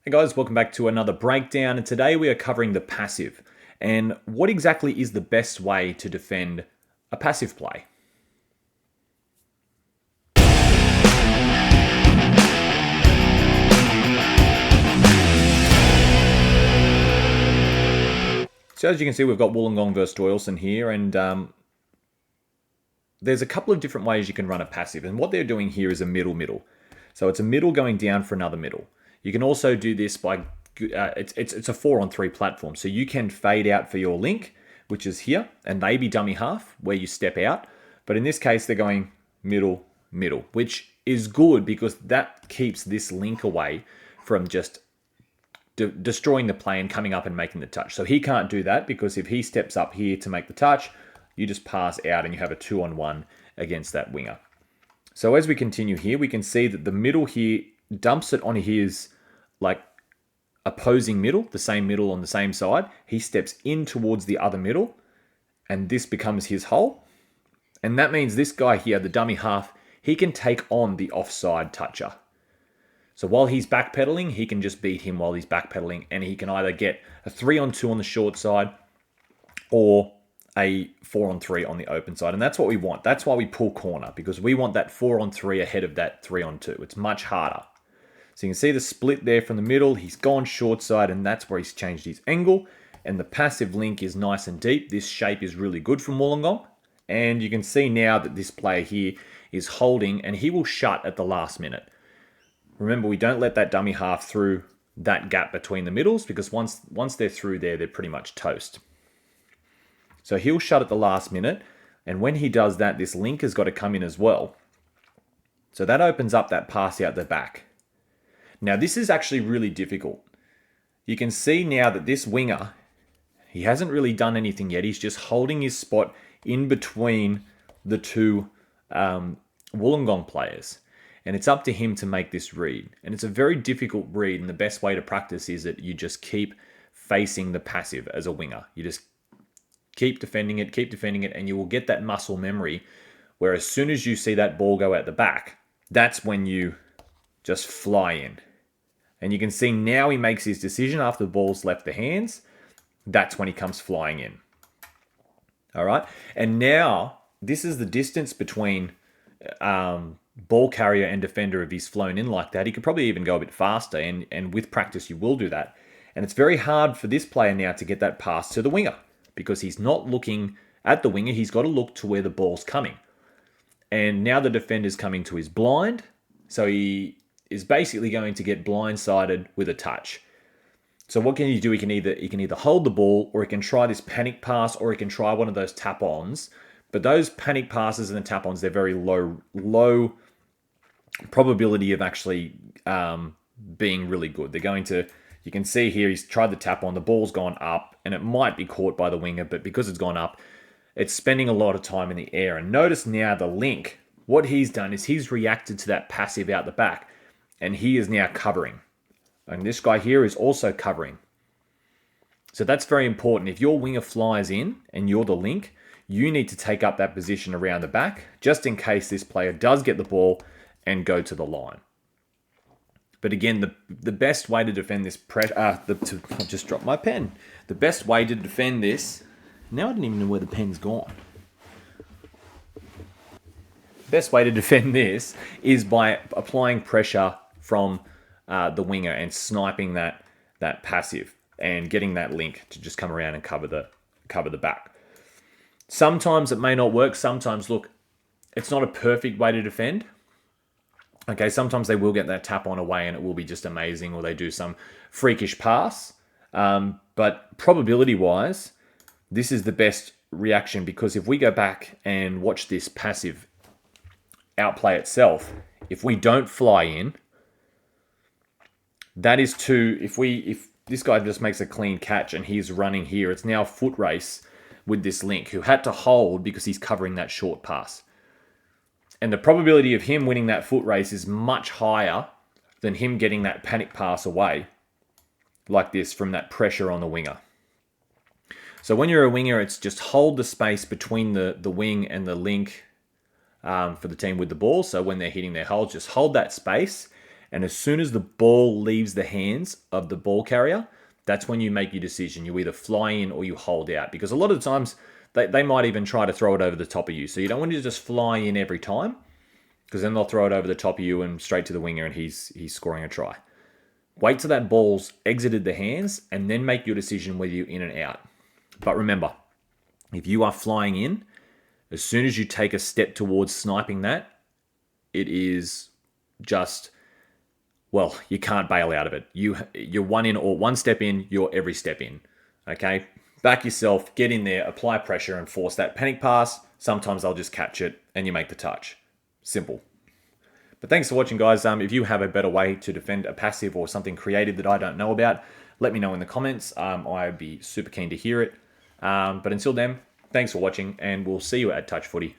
Hey guys, welcome back to another breakdown, and today we are covering the passive and what exactly is the best way to defend a passive play. So as you can see, we've got Wollongong versus Doyleson here, and there's a couple of different ways you can run a passive, and what they're doing here is a middle. So it's a middle going down for another middle. You can also do this by it's a 4-on-3 platform, so you can fade out for your link, which is here, and maybe dummy half where you step out. But in this case, they're going middle, which is good because that keeps this link away from just destroying the play and coming up and making the touch. So he can't do that because if he steps up here to make the touch, you just pass out and you have a 2-on-1 against that winger. So as we continue here, we can see that the middle here dumps it on his opposing middle, the same middle on the same side. He steps in towards the other middle, and this becomes his hole. And that means this guy here, the dummy half, he can take on the offside toucher. So while he's backpedaling, he can just beat him while he's backpedaling, and he can either get a 3-on-2 on the short side or a 4-on-3 on the open side. And that's what we want. That's why we pull corner, because we want that 4-on-3 ahead of that 3-on-2. It's much harder. So you can see the split there from the middle. He's gone short side, and that's where he's changed his angle. And the passive link is nice and deep. This shape is really good from Wollongong. And you can see now that this player here is holding, and he will shut at the last minute. Remember, we don't let that dummy half through that gap between the middles, because once they're through there, they're pretty much toast. So he'll shut at the last minute, and when he does that, this link has got to come in as well. So that opens up that pass out the back. Now, this is actually really difficult. You can see now that this winger, he hasn't really done anything yet. He's just holding his spot in between the two Wollongong players. And it's up to him to make this read. And it's a very difficult read, and the best way to practice is that you just keep facing the passive as a winger. You just keep defending it, and you will get that muscle memory where as soon as you see that ball go out the back, that's when you just fly in. And you can see now he makes his decision after the ball's left the hands. That's when he comes flying in. All right. And now this is the distance between ball carrier and defender. If he's flown in like that, he could probably even go a bit faster. And with practice, you will do that. And it's very hard for this player now to get that pass to the winger because he's not looking at the winger. He's got to look to where the ball's coming. And now the defender's coming to his blind. So he is basically going to get blindsided with a touch. So what can he do? He can either hold the ball, or he can try this panic pass, or he can try one of those tap-ons. But those panic passes and the tap-ons, they're very low probability of actually being really good. They're going to, you can see here, he's tried the tap-on, the ball's gone up, and it might be caught by the winger, but because it's gone up, it's spending a lot of time in the air. And notice now the link, what he's done is he's reacted to that passive out the back, and he is now covering. And this guy here is also covering. So that's very important. If your winger flies in and you're the link, you need to take up that position around the back, just in case this player does get the ball and go to the line. But again, the best way to defend this I just dropped my pen. The best way to defend this, now I don't even know where the pen's gone. The best way to defend this is by applying pressure from the winger and sniping that passive and getting that link to just come around and cover the back. Sometimes it may not work. Sometimes, look, it's not a perfect way to defend. Okay, sometimes they will get that tap on away and it will be just amazing, or they do some freakish pass. But probability-wise, this is the best reaction, because if we go back and watch this passive outplay itself, if we don't fly in, that is if this guy just makes a clean catch and he's running here, it's now a foot race with this link who had to hold because he's covering that short pass. And the probability of him winning that foot race is much higher than him getting that panic pass away like this from that pressure on the winger. So when you're a winger, it's just hold the space between the wing and the link for the team with the ball. So when they're hitting their holes, just hold that space And as soon as the ball leaves the hands of the ball carrier, that's when you make your decision. You either fly in or you hold out. Because a lot of the times, they might even try to throw it over the top of you. So you don't want to just fly in every time, because then they'll throw it over the top of you and straight to the winger, and he's scoring a try. Wait till that ball's exited the hands and then make your decision whether you're in and out. But remember, if you are flying in, as soon as you take a step towards sniping that, it is just, well, you can't bail out of it. You're one in or one step in, you're every step in. Okay? Back yourself, get in there, apply pressure and force that panic pass. Sometimes they'll just catch it and you make the touch. Simple. But thanks for watching, guys. If you have a better way to defend a passive or something creative that I don't know about, let me know in the comments. I'd be super keen to hear it. But until then, thanks for watching, and we'll see you at Touch Footy.